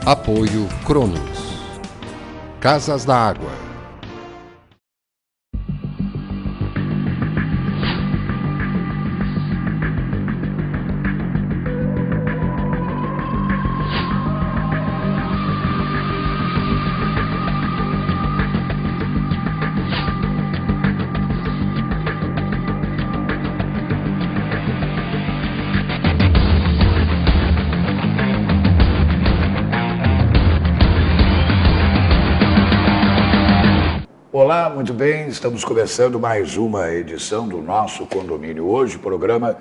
Apoio Cronos. Casas da Água. Olá, muito bem, estamos começando mais uma edição do nosso condomínio. Hoje, programa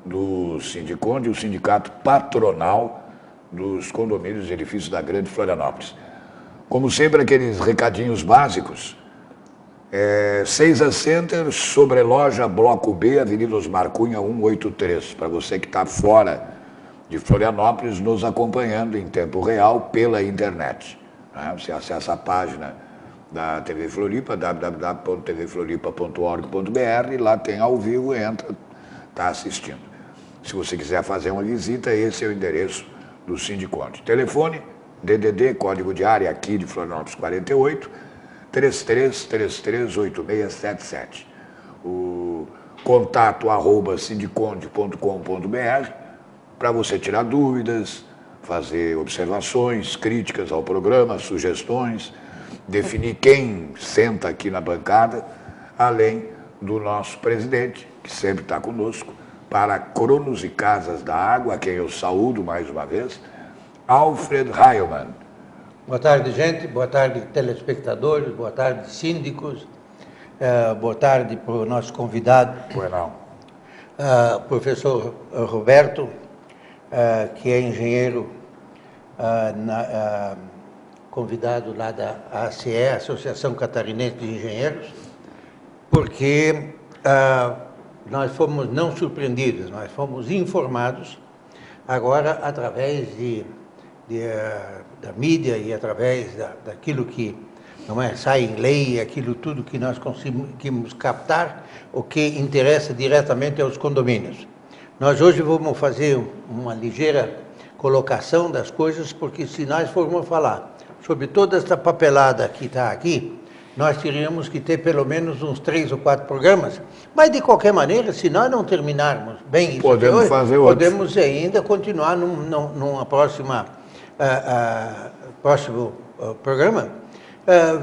do Sindiconde, o sindicato patronal dos condomínios e edifícios da Grande Florianópolis. Como sempre, aqueles recadinhos básicos. Seiza Center, sobreloja Bloco B, Avenida Osmar Cunha 183. Para você que está fora de Florianópolis, nos acompanhando em tempo real pela internet. Você acessa a página da TV Floripa, www.tvfloripa.org.br, e lá tem ao vivo, entra, está assistindo. Se você quiser fazer uma visita, esse é o endereço do Sindiconde. Telefone, DDD, código de área aqui de Florianópolis 48, 33338677. O contato @sindiconde.com.br para você tirar dúvidas, fazer observações, críticas ao programa, sugestões, definir quem senta aqui na bancada, além do nosso presidente, que sempre está conosco, para Cronos e Casas da Água, a quem eu saúdo mais uma vez, Alfred Heilmann. Boa tarde, gente. Boa tarde, telespectadores. Boa tarde, síndicos. Boa tarde para o nosso convidado, professor Roberto, que é engenheiro convidado lá da ACE, Associação Catarinense de Engenheiros, porque nós fomos não surpreendidos, nós fomos informados agora através da mídia e através daquilo que não é, sai em lei, aquilo tudo que nós conseguimos captar, o que interessa diretamente aos condomínios. Nós hoje vamos fazer uma ligeira colocação das coisas, porque se nós formos falar sobre toda essa papelada que está aqui, nós teríamos que ter pelo menos uns 3 ou 4 programas, mas de qualquer maneira, se nós não terminarmos bem isso podemos hoje, fazer outro. Podemos ainda continuar numa próximo programa,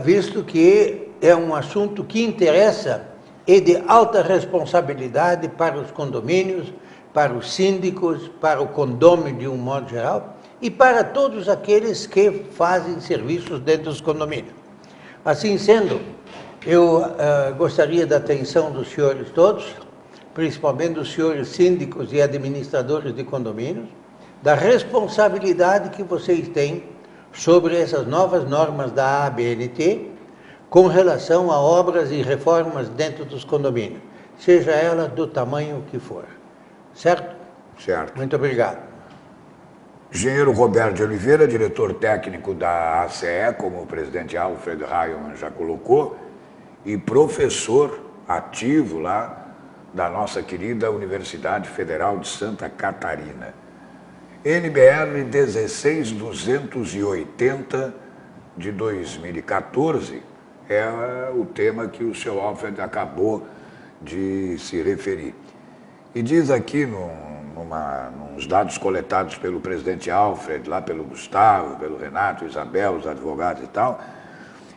visto que é um assunto que interessa e de alta responsabilidade para os condomínios, para os síndicos, para o condômino de um modo geral, e para todos aqueles que fazem serviços dentro dos condomínios. Assim sendo, eu gostaria da atenção dos senhores todos, principalmente dos senhores síndicos e administradores de condomínios, da responsabilidade que vocês têm sobre essas novas normas da ABNT com relação a obras e reformas dentro dos condomínios, seja ela do tamanho que for. Certo? Certo. Muito obrigado. Engenheiro Roberto de Oliveira, diretor técnico da ACE, como o presidente Alfred Heilmann já colocou, e professor ativo lá da nossa querida Universidade Federal de Santa Catarina. NBR 16280 de 2014 é o tema que o seu Alfred acabou de se referir. E diz aqui nos dados coletados pelo presidente Alfred, lá pelo Gustavo, pelo Renato, Isabel, os advogados e tal,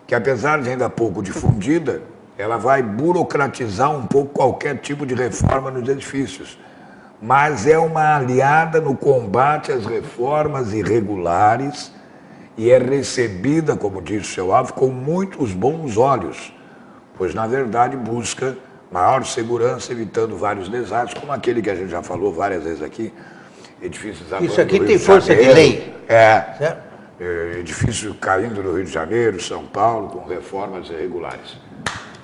que apesar de ainda pouco difundida, ela vai burocratizar um pouco qualquer tipo de reforma nos edifícios. Mas é uma aliada no combate às reformas irregulares e é recebida, como disse o seu Alfred, com muitos bons olhos, pois na verdade busca maior segurança, evitando vários desastres, como aquele que a gente já falou várias vezes aqui, edifícios... Isso aqui tem força de lei. Certo? Edifícios caindo no Rio de Janeiro, São Paulo, com reformas irregulares.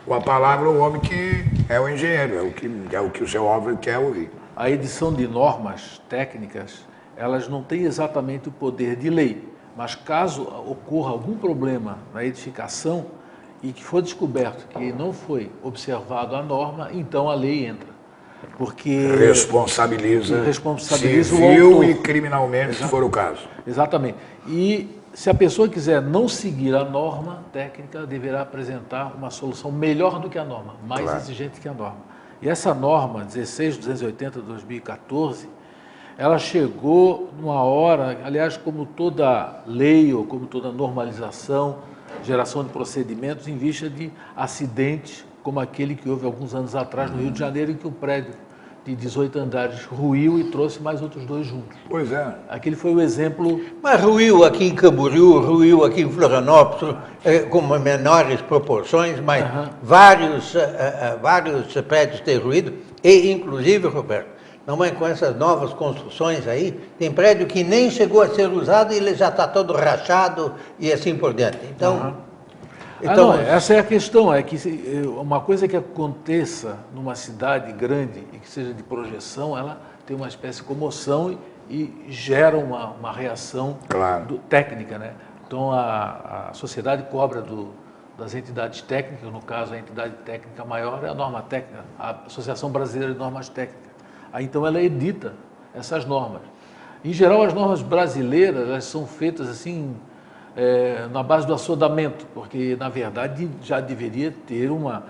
Com a palavra, o homem que é o engenheiro, é o que o seu Alfred quer ouvir. A edição de normas técnicas, elas não têm exatamente o poder de lei, mas caso ocorra algum problema na edificação, e que for descoberto que não foi observado a norma, então a lei entra. Porque responsabiliza civil o autor. E criminalmente, se for o caso. Exatamente. E se a pessoa quiser não seguir a norma técnica, deverá apresentar uma solução melhor do que a norma, mais exigente que a norma. E essa norma 16.280/2014, ela chegou numa hora, aliás, como toda lei ou como toda normalização, geração de procedimentos em vista de acidentes como aquele que houve alguns anos atrás no Rio de Janeiro, em que o prédio de 18 andares ruiu e trouxe mais outros 2 juntos. Pois é. Aquele foi o exemplo... Mas ruiu aqui em Camboriú, ruiu aqui em Florianópolis, com menores proporções, mas vários prédios têm ruído, e inclusive, Roberto, não é com essas novas construções aí, tem prédio que nem chegou a ser usado e ele já está todo rachado e assim por diante. Então, não, essa é a questão, é que uma coisa que aconteça numa cidade grande e que seja de projeção, ela tem uma espécie de comoção e gera uma reação técnica, né? Então a sociedade cobra das entidades técnicas, no caso a entidade técnica maior é a norma técnica, a Associação Brasileira de Normas Técnicas. Aí, então ela edita essas normas. Em geral, as normas brasileiras elas são feitas assim na base do assodamento, porque na verdade já deveria ter uma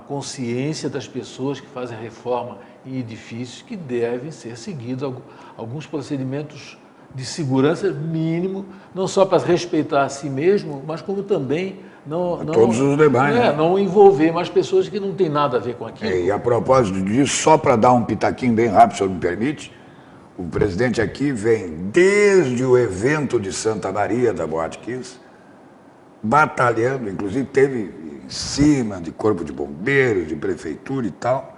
consciência das pessoas que fazem reforma em edifícios que devem ser seguidos alguns procedimentos de segurança mínimo, não só para respeitar a si mesmo, mas como também todos os demais, né? Não envolver mais pessoas que não têm nada a ver com aquilo. E a propósito disso, só para dar um pitaquinho bem rápido, se eu me permite, o presidente aqui vem desde o evento de Santa Maria da Boate Kiss, batalhando, inclusive teve em cima de corpo de bombeiros, de prefeitura e tal.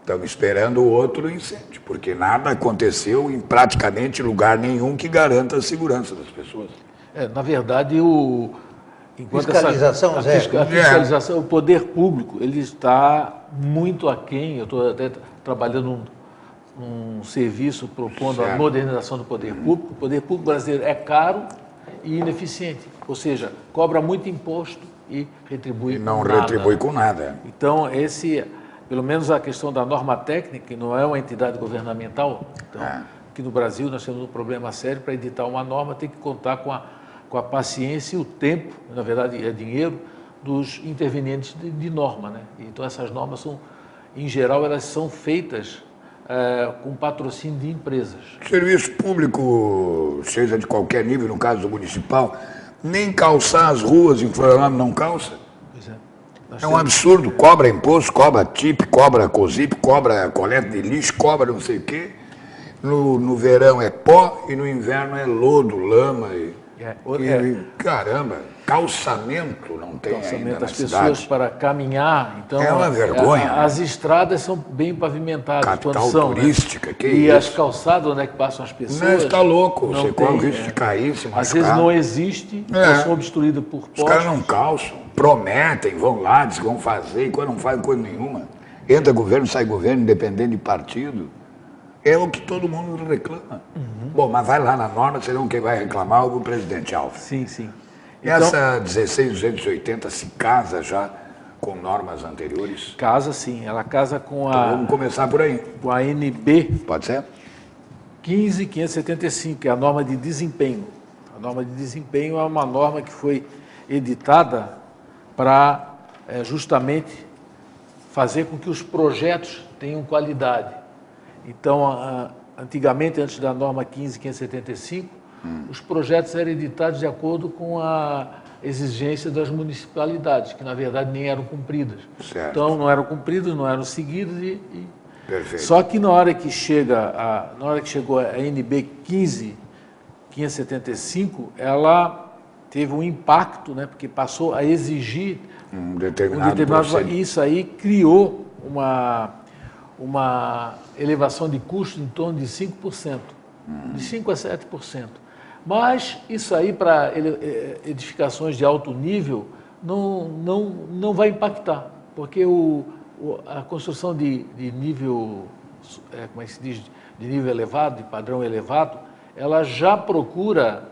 Estamos esperando outro incêndio, porque nada aconteceu em praticamente lugar nenhum que garanta a segurança das pessoas. Na verdade, fiscalização zero. A fiscalização, o poder público, ele está muito aquém. Eu estou até trabalhando num serviço propondo a modernização do poder público. O poder público brasileiro é caro e ineficiente, ou seja, cobra muito imposto e retribui com nada. E não retribui com nada. Então, pelo menos a questão da norma técnica, que não é uma entidade governamental, então, aqui no Brasil nós temos um problema sério. Para editar uma norma tem que contar com a paciência e o tempo, na verdade é dinheiro, dos intervenientes de norma, né? Então essas normas são, em geral, elas são feitas com patrocínio de empresas. Serviço público, seja de qualquer nível, no caso do municipal, nem calçar as ruas em Florianópolis não calça. Pois é. É um absurdo, cobra imposto, cobra TIP, cobra COSIP, cobra coleta de lixo, cobra não sei o quê. No verão é pó e no inverno é lodo, lama caramba, calçamento não tem ainda na as cidade. Pessoas para caminhar, então é uma vergonha. As estradas são bem pavimentadas. Capital turística, né? Que e isso? As calçadas onde é que passam as pessoas? Não, está louco, você corre o risco de cair, se machucar. Às vezes não existe, são obstruídas por postes. Os caras não calçam, prometem, vão lá, dizem que vão fazer, e quando não fazem coisa nenhuma. Entra governo, sai governo, independente de partido. É o que todo mundo reclama. Bom, mas vai lá na norma, senão quem vai reclamar é o presidente Alves. Sim, sim. Essa 16.280 se casa já com normas anteriores? Casa, sim. Ela casa com Então vamos começar por aí. Com a NB. Pode ser? 15.575, que é a norma de desempenho. A norma de desempenho é uma norma que foi editada para justamente fazer com que os projetos tenham qualidade. Então, antigamente, antes da norma 15.575, os projetos eram editados de acordo com a exigência das municipalidades, que na verdade nem eram cumpridas. Certo. Então, não eram cumpridas, não eram seguidas Perfeito. Só que na hora que chegou a NB 15.575, ela teve um impacto, né, porque passou a exigir um determinado isso aí criou uma elevação de custo em torno de 5%, de 5% a 7%. Mas isso aí para edificações de alto nível não vai impactar, porque a construção de nível, como é que se diz, de nível elevado, de padrão elevado, ela já procura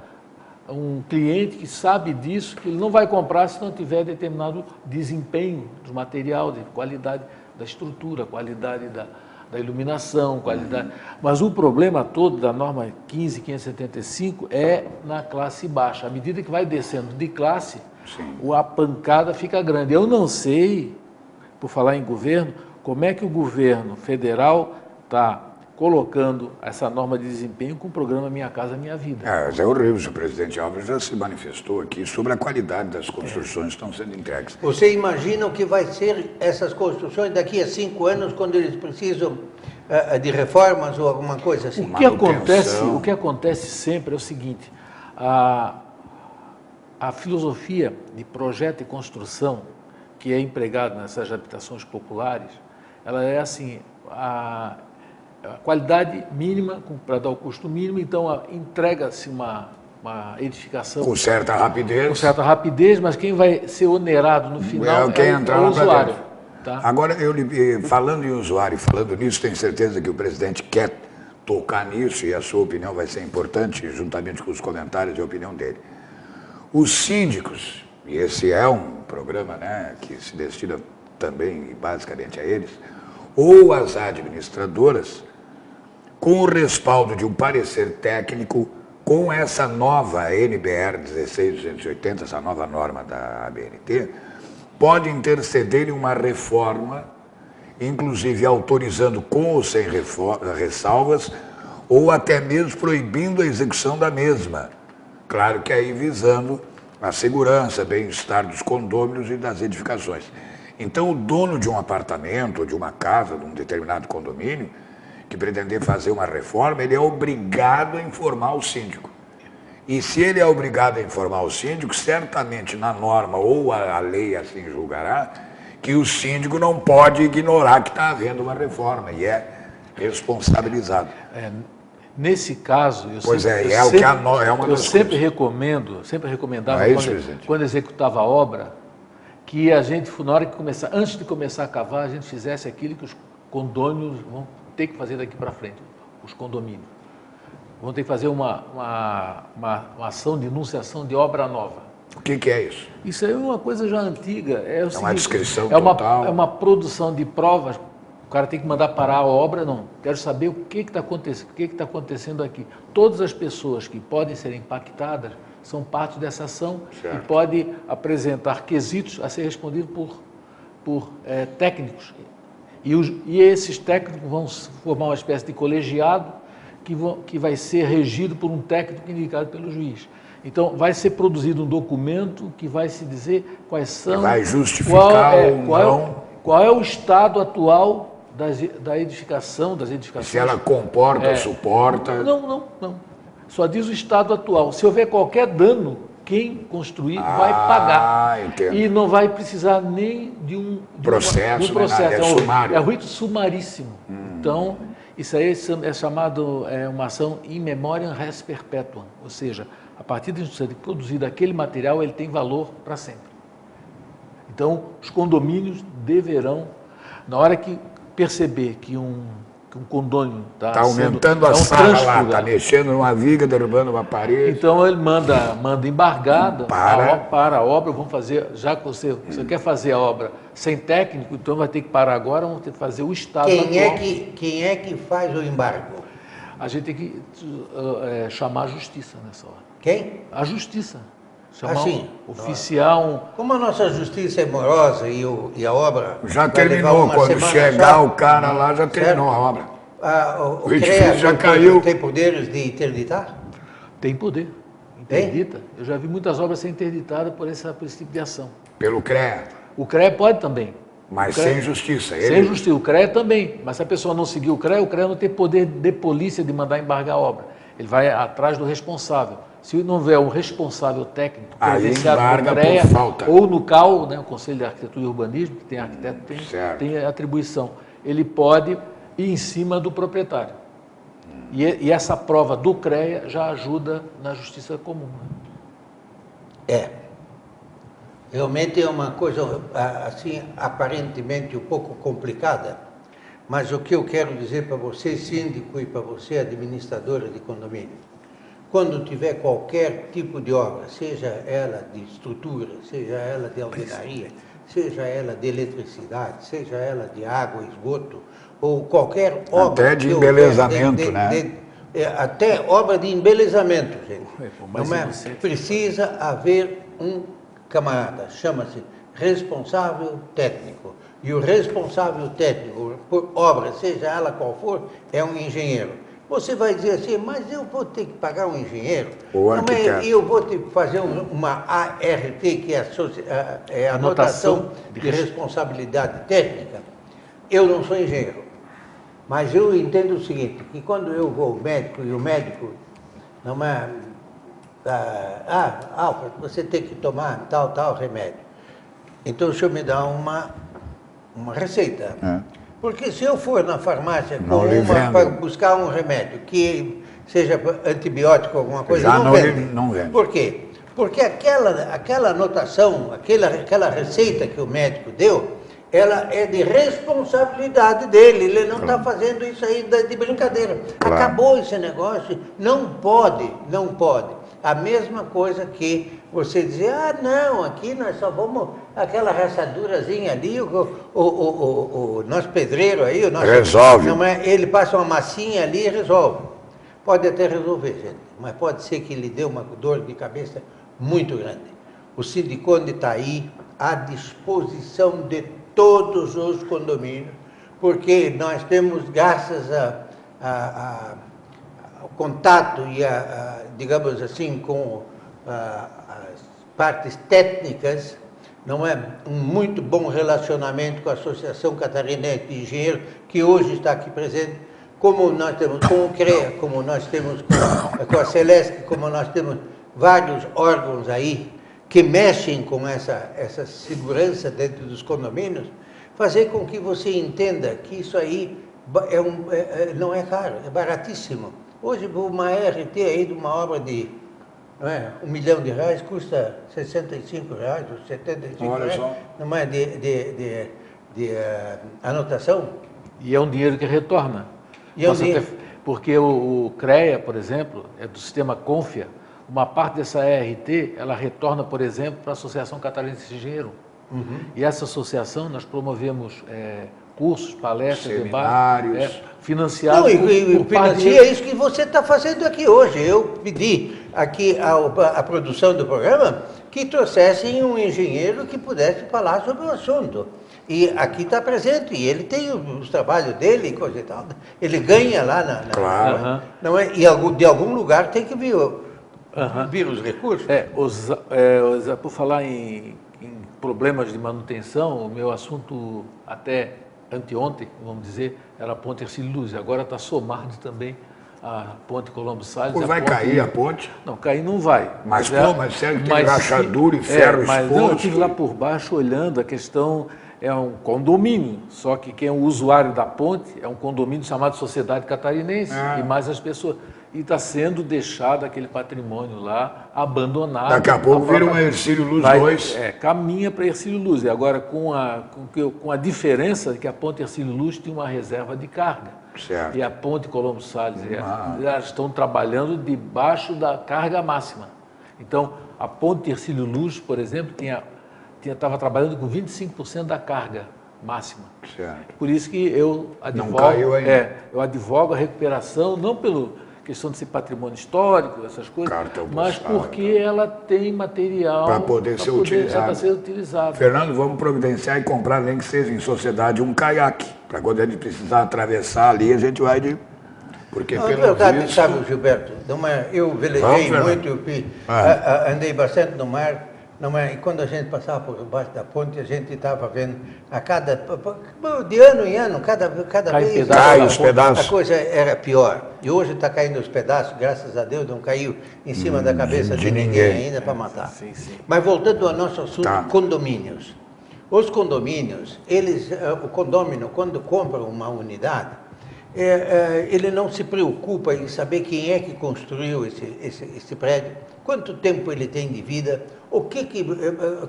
um cliente que sabe disso, que ele não vai comprar se não tiver determinado desempenho do material, de qualidade da estrutura, qualidade da iluminação, qualidade. Mas o problema todo da norma 15.575 é na classe baixa. À medida que vai descendo de classe, a pancada fica grande. Eu não sei, por falar em governo, como é que o governo federal está colocando essa norma de desempenho com o programa Minha Casa Minha Vida. É horrível. O presidente Alves já se manifestou aqui sobre a qualidade das construções que estão sendo entregues. Você imagina o que vai ser essas construções daqui a 5 anos, quando eles precisam de reformas ou alguma coisa assim? O que acontece sempre é o seguinte, a filosofia de projeto e construção que é empregada nessas habitações populares, ela é assim, a qualidade mínima para dar o custo mínimo, então entrega-se uma edificação com certa rapidez. Com certa rapidez, mas quem vai ser onerado no final é o usuário. Tá? Agora, falando em usuário, falando nisso, tenho certeza que o presidente quer tocar nisso e a sua opinião vai ser importante, juntamente com os comentários e a opinião dele. Os síndicos, e esse é um programa, né, que se destina também basicamente a eles, ou as administradoras, com o respaldo de um parecer técnico, com essa nova NBR 16280, essa nova norma da ABNT, pode interceder em uma reforma, inclusive autorizando com ou sem ressalvas, ou até mesmo proibindo a execução da mesma. Claro que aí visando a segurança, bem-estar dos condôminos e das edificações. Então, o dono de um apartamento ou de uma casa, de um determinado condomínio, que pretender fazer uma reforma, ele é obrigado a informar o síndico. E se ele é obrigado a informar o síndico, certamente na norma ou a lei assim julgará, que o síndico não pode ignorar que está havendo uma reforma e é responsabilizado. Nesse caso, eu sempre recomendava, quando executava a obra, que a gente, na hora que antes de começar a cavar, a gente fizesse aquilo que os condôminos vão ter que fazer daqui para frente, os condomínios. Vão ter que fazer uma ação de enunciação de obra nova. O que é isso? Isso é uma coisa já antiga. É uma descrição total. É uma produção de provas. O cara tem que mandar parar a obra, não. Quero saber o que está acontecendo aqui. Todas as pessoas que podem ser impactadas são parte dessa ação e pode apresentar quesitos a ser respondidos por técnicos. E esses técnicos vão formar uma espécie de colegiado que vai ser regido por um técnico indicado pelo juiz. Então, vai ser produzido um documento que vai se dizer quais são... Vai justificar qual é o estado atual da edificação, das edificações. Se ela comporta, suporta... Não. Só diz o estado atual. Se houver qualquer dano, quem construir vai pagar. Entendo. E não vai precisar nem de um processo. É sumário. É um rito sumaríssimo. Então, isso aí é chamado uma ação in memoriam res perpetuam. Ou seja, a partir de ser produzido aquele material, ele tem valor para sempre. Então, os condomínios deverão, na hora que perceber que um condômino está aumentando a sala lá, está mexendo numa viga, derrubando uma parede. Então ele manda embargada para a obra, vamos fazer, já que você quer fazer a obra sem técnico, então vai ter que parar agora, vamos ter que fazer o estado atual. Quem é que faz o embargo? A gente tem que chamar a justiça nessa hora. Quem? A justiça. Chamar um oficial. Como a nossa justiça é morosa e a obra... Já terminou, quando chegar o cara lá, já terminou a obra. O edifício já caiu. Tem poderes de interditar? Tem poder. Interdita. Tem? Eu já vi muitas obras ser interditadas por esse tipo de ação. Pelo CREA? O CREA pode também. Mas sem justiça. Sem justiça. O CREA também. Mas se a pessoa não seguir o CREA não tem poder de polícia de mandar embargar a obra. Ele vai atrás do responsável. Se não houver um responsável técnico credenciado no CREA ou no CAU, né, o Conselho de Arquitetura e Urbanismo, que tem arquiteto, tem atribuição, ele pode ir em cima do proprietário. E essa prova do CREA já ajuda na justiça comum. Né? Realmente é uma coisa, assim, aparentemente um pouco complicada, mas o que eu quero dizer para você, síndico, e para você, administradora de condomínio, quando tiver qualquer tipo de obra, seja ela de estrutura, seja ela de alvenaria, seja ela de eletricidade, seja ela de água, esgoto, ou qualquer obra... Até de embelezamento, né? Até obra de embelezamento, gente. Mas Não é? Precisa haver um camarada, chama-se responsável técnico. E o responsável técnico por obra, seja ela qual for, é um engenheiro. Você vai dizer assim, mas eu vou ter que pagar um engenheiro? Ou arquiteto. Eu vou ter que fazer uma ART, que é a anotação de responsabilidade técnica. Eu não sou engenheiro, mas eu entendo o seguinte, que quando eu vou ao médico e o médico não é... Alfred, você tem que tomar tal remédio. Então o senhor me dá uma receita. Porque se eu for na farmácia para buscar um remédio que seja antibiótico, alguma coisa, não vende. Por quê? Porque aquela anotação, aquela receita que o médico deu, ela é de responsabilidade dele, ele não está fazendo isso aí de brincadeira. Claro. Acabou esse negócio, não pode. A mesma coisa que você dizer, não, aqui nós só vamos, aquela rachadurazinha ali, o nosso pedreiro aí, o nosso... Resolve. Não é, ele passa uma massinha ali e resolve. Pode até resolver, gente, mas pode ser que lhe dê uma dor de cabeça muito grande. O Sindicone está aí à disposição de todos os condomínios, porque nós temos, graças ao contato e digamos assim, com as partes técnicas, não é, um muito bom relacionamento com a Associação Catarinense de Engenheiros, que hoje está aqui presente, como nós temos com o CREA, como nós temos com a Celesc, como nós temos vários órgãos aí que mexem com essa segurança dentro dos condomínios, fazer com que você entenda que isso aí não é caro, é baratíssimo. Hoje, uma RT aí de uma obra de R$1 milhão custa R$65 ou R$75, não é, de anotação. E é um dinheiro que retorna. Porque o CREA, por exemplo, é do sistema Confia, uma parte dessa ERT, ela retorna, por exemplo, para a Associação Catarinense de Engenheiro. E essa associação, nós promovemos cursos, palestras, seminários, financiados por financia isso que você está fazendo aqui hoje. Eu pedi aqui a produção do programa que trouxessem um engenheiro que pudesse falar sobre o assunto. E aqui está presente, e ele tem os trabalhos dele e coisa e tal. Ele ganha lá claro. Não é? E de algum lugar tem que vir os recursos. Por falar em problemas de manutenção, o meu assunto até anteontem, vamos dizer, era a ponte Hercílio Luz. Agora está somado também a ponte Colombo Salles. Vai cair a ponte? Não, cair não vai. Mas sério, tem rachadura e ferro exposto. Eu estive lá por baixo olhando a questão. É um condomínio, só que quem é o usuário da ponte é um condomínio chamado Sociedade Catarinense, e mais as pessoas. E está sendo deixado aquele patrimônio lá, abandonado. Daqui a pouco vira uma Hercílio Luz 2. Caminha para Hercílio Luz. E agora com a diferença que a ponte Hercílio Luz tinha uma reserva de carga. Certo. E a ponte Colombo Salles, elas estão trabalhando debaixo da carga máxima. Então, a ponte Hercílio Luz, por exemplo, estava trabalhando com 25% da carga máxima. Certo. Por isso que eu advogo, não caiu ainda. Eu advogo a recuperação, não pelo questão de ser patrimônio histórico, essas coisas, mas porque ela tem material para poder ser utilizado. Fernando, vamos providenciar e comprar, nem que seja em sociedade, um caiaque, para quando a gente precisar atravessar ali, a gente vai de... Porque pelo visto... Sabe, Gilberto, eu velejei muito, andei bastante no mar. E quando a gente passava por baixo da ponte, a gente estava vendo de ano em ano, cada vez os pedaços. A coisa era pior. E hoje está caindo os pedaços, graças a Deus, não caiu em cima da cabeça de ninguém ainda para matar. Sim. Mas voltando ao nosso assunto, condomínios. Os condomínios, o condômino, quando compra uma unidade, ele não se preocupa em saber quem é que construiu esse prédio, quanto tempo ele tem de vida,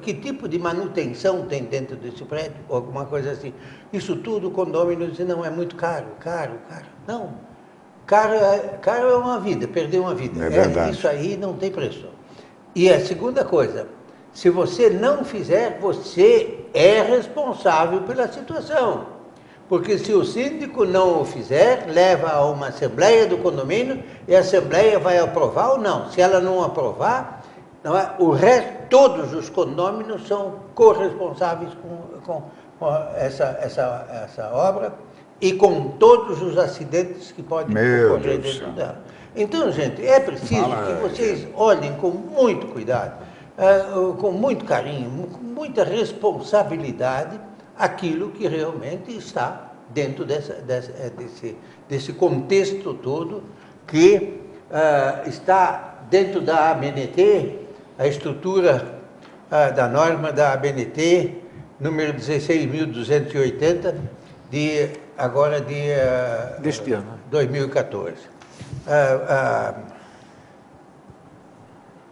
que tipo de manutenção tem dentro desse prédio, ou alguma coisa assim. Isso tudo o condômino diz, não, é muito caro. Não. Caro é uma vida, perder uma vida. É verdade. Isso aí não tem preço. E a segunda coisa, se você não fizer, você é responsável pela situação. Porque se o síndico não o fizer, leva a uma assembleia do condomínio e a assembleia vai aprovar ou não. Se ela não aprovar, não é? O resto, todos os condôminos são corresponsáveis com essa obra e com todos os acidentes que podem ocorrer dentro dela. Então, gente, é preciso que vocês olhem com muito cuidado, com muito carinho, com muita responsabilidade, aquilo que realmente está dentro desse contexto todo, que está dentro da ABNT, a estrutura da norma da ABNT, número 16.280, deste ano. 2014.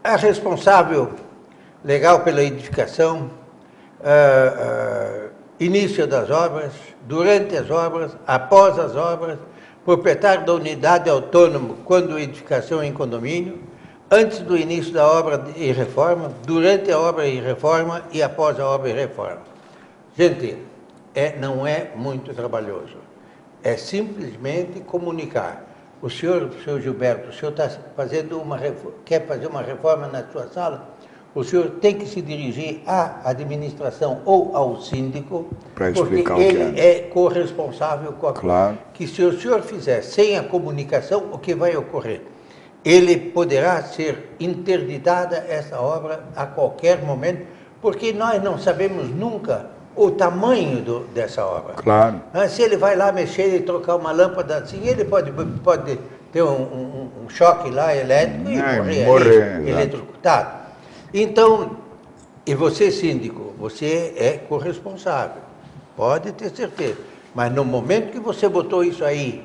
A responsável legal pela edificação, início das obras, durante as obras, após as obras, proprietário da unidade autônoma quando a edificação em condomínio, antes do início da obra e reforma, durante a obra e reforma e após a obra e reforma. Gente, não é muito trabalhoso. É simplesmente comunicar. O senhor Gilberto, o senhor está quer fazer uma reforma na sua sala? O senhor tem que se dirigir à administração ou ao síndico, porque ele é corresponsável com a coisa. Que se o senhor fizer sem a comunicação, o que vai ocorrer? Ele poderá ser interditada essa obra a qualquer momento, porque nós não sabemos nunca o tamanho dessa obra. Claro. Se ele vai lá mexer e trocar uma lâmpada assim, ele pode ter um choque lá elétrico e morrer eletrocutado. Então, e você, síndico, você é corresponsável, pode ter certeza. Mas no momento que você botou isso aí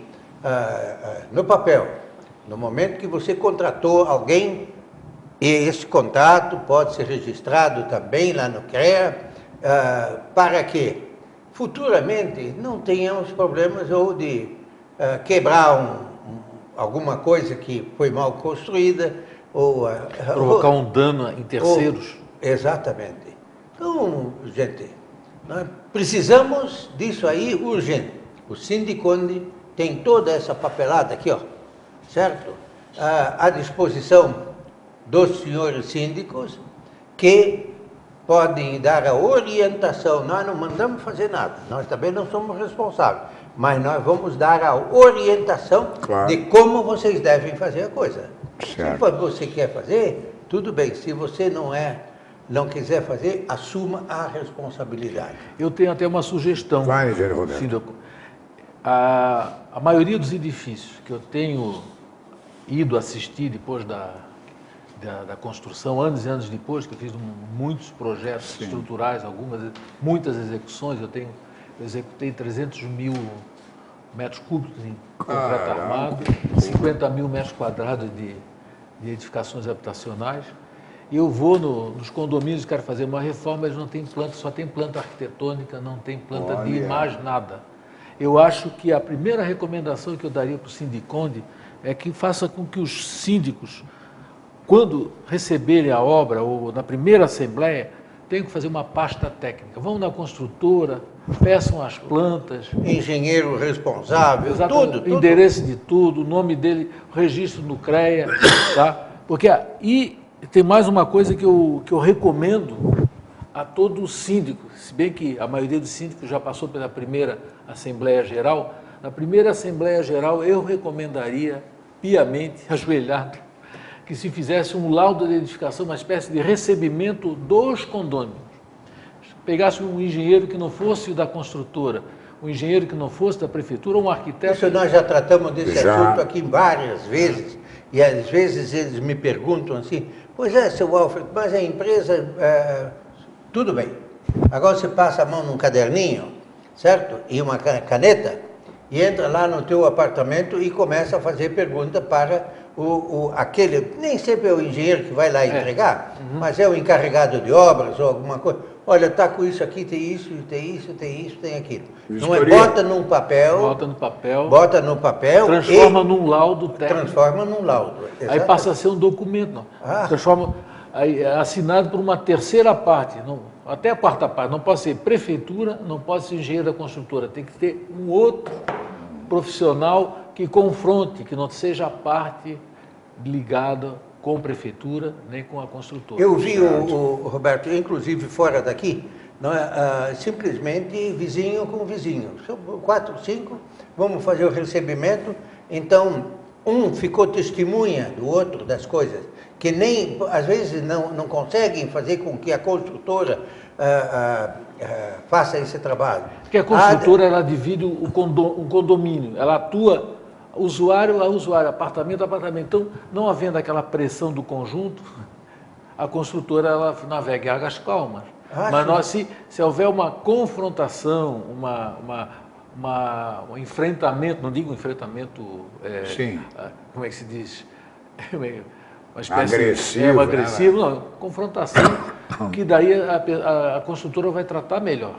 no papel, no momento que você contratou alguém, e esse contrato pode ser registrado também lá no CREA, para que futuramente não tenhamos problemas ou de quebrar alguma coisa que foi mal construída, ou provocar um dano em terceiros. Exatamente. Então, gente, nós precisamos disso aí urgente. O Sindiconde tem toda essa papelada aqui, ó, certo? À disposição dos senhores síndicos, que podem dar a orientação. Nós não mandamos fazer nada, nós também não somos responsáveis, mas nós vamos dar a orientação de como vocês devem fazer a coisa. Certo. Se você quer fazer, tudo bem. Se você não quiser fazer, assuma a responsabilidade. Eu tenho até uma sugestão. Vai, engenheiro Roberto. Síndico. A maioria dos edifícios que eu tenho ido assistir depois da construção, anos e anos depois, que eu fiz muitos projetos estruturais, muitas execuções, eu executei 300 mil metros cúbicos em concreto armado, 50 mil metros quadrados de edificações habitacionais. E eu vou nos condomínios, quero fazer uma reforma, eles não têm planta, só tem planta arquitetônica, não tem planta de mais nada. Eu acho que a primeira recomendação que eu daria para o Sindiconde é que faça com que os síndicos, quando receberem a obra, ou na primeira assembleia, tenham que fazer uma pasta técnica. Vão na construtora, peçam as plantas. Engenheiro responsável, tudo. Endereço de tudo, o nome dele, registro no CREA, tá? Porque, e tem mais uma coisa que eu recomendo a todo síndico, se bem que a maioria dos síndicos já passou pela primeira Assembleia Geral. Na primeira Assembleia Geral, eu recomendaria, piamente, ajoelhado, que se fizesse um laudo de edificação, uma espécie de recebimento dos condôminos. Pegasse um engenheiro que não fosse da construtora, um engenheiro que não fosse da prefeitura, um arquiteto... Isso nós já tratamos desse assunto aqui várias vezes, e às vezes eles me perguntam assim, pois é, seu Alfredo, mas a empresa, tudo bem. Agora você passa a mão num caderninho, certo? E uma caneta, e entra lá no teu apartamento e começa a fazer pergunta para aquele, nem sempre é o engenheiro que vai lá entregar, mas é o encarregado de obras ou alguma coisa. Olha, está com isso aqui, tem isso, tem isso, tem isso, tem aquilo. Não é, bota no papel, transforma num laudo técnico. Transforma num laudo. Aí passa a ser um documento, não. Transforma, aí, assinado por uma terceira parte, não, até a quarta parte. Não pode ser prefeitura, não pode ser engenheiro da construtora. Tem que ter um outro profissional que confronte, que não seja a parte ligada com a prefeitura, nem com a construtora. Eu vi o Roberto, inclusive fora daqui, não é, simplesmente vizinho com vizinho. 4, 5, vamos fazer o recebimento. Então, um ficou testemunha do outro das coisas, que nem, às vezes, não conseguem fazer com que a construtora faça esse trabalho. Porque a construtora, ela divide um condomínio, ela atua usuário a usuário, apartamento a apartamento. Então, não havendo aquela pressão do conjunto, a construtora ela navega em águas calmas. Mas se houver uma confrontação, um enfrentamento, não digo enfrentamento, como é que se diz? Uma espécie agressivo. Agressivo, não, confrontação, que daí a construtora vai tratar melhor.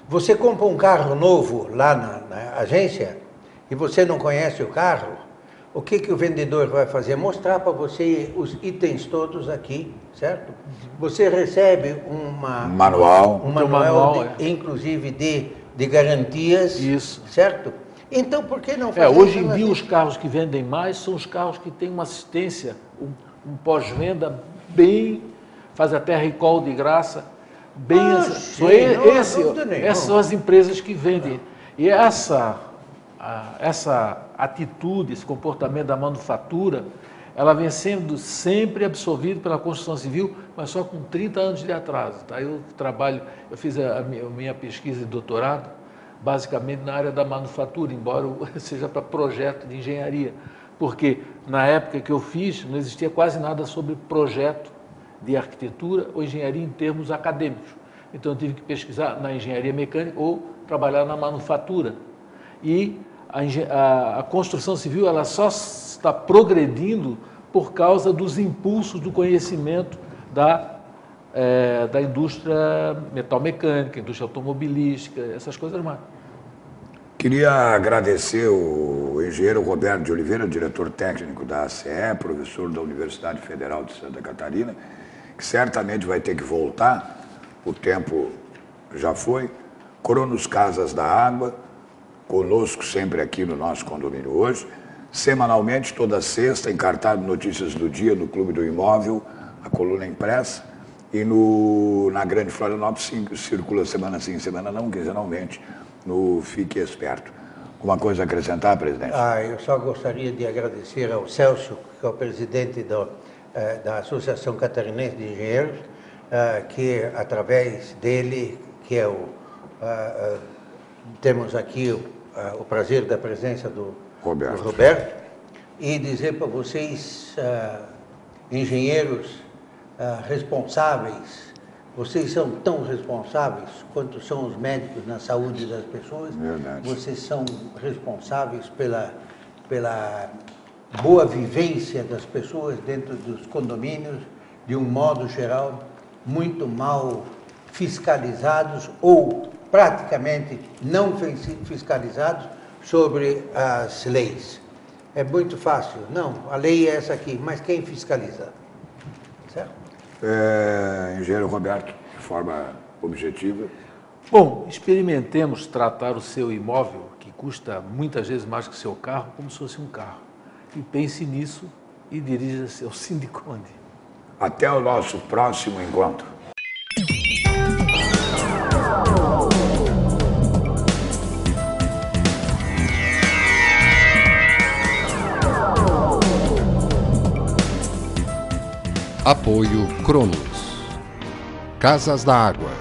Você compra um carro novo lá na agência, e você não conhece o carro, o que o vendedor vai fazer? Mostrar para você os itens todos aqui, certo? Você recebe um manual inclusive de garantias, isso, certo? Então, por que não fazer hoje em dia, os carros que vendem mais são os carros que têm uma assistência, um pós-venda bem, faz até recall de graça, bem... essas são as empresas que vendem. E essa atitude, esse comportamento da manufatura, ela vem sendo sempre absorvida pela construção civil, mas só com 30 anos de atraso. Tá? Eu fiz a minha pesquisa de doutorado, basicamente na área da manufatura, embora seja para projeto de engenharia, porque na época que eu fiz, não existia quase nada sobre projeto de arquitetura ou engenharia em termos acadêmicos. Então eu tive que pesquisar na engenharia mecânica ou trabalhar na manufatura. E a construção civil ela só está progredindo por causa dos impulsos do conhecimento da indústria metalmecânica, indústria automobilística, essas coisas mais. Queria agradecer o engenheiro Roberto de Oliveira, diretor técnico da ACE, professor da Universidade Federal de Santa Catarina, que certamente vai ter que voltar, o tempo já foi. Cronos Casas da Água, conosco sempre aqui no nosso condomínio hoje, semanalmente, toda sexta, encartado Notícias do Dia no Clube do Imóvel, a coluna impressa, e na Grande Florianópolis circula semana sim, semana não, quinzenalmente, no Fique Esperto. Alguma coisa a acrescentar, presidente? Eu só gostaria de agradecer ao Celso, que é o presidente da Associação Catarinense de Engenheiros, que através dele, que é temos aqui o prazer da presença do Roberto, e dizer para vocês, engenheiros responsáveis, vocês são tão responsáveis quanto são os médicos na saúde das pessoas. Verdade. Vocês são responsáveis pela boa vivência das pessoas dentro dos condomínios, de um modo geral, muito mal fiscalizados ou praticamente não fiscalizados sobre as leis. É muito fácil. Não, a lei é essa aqui, mas quem fiscaliza? Certo? Engenheiro Roberto, de forma objetiva. Bom, experimentemos tratar o seu imóvel, que custa muitas vezes mais que o seu carro, como se fosse um carro. E pense nisso e dirija-se ao Sindiconde. Até o nosso próximo encontro. Apoio Cronos. Casas da Água.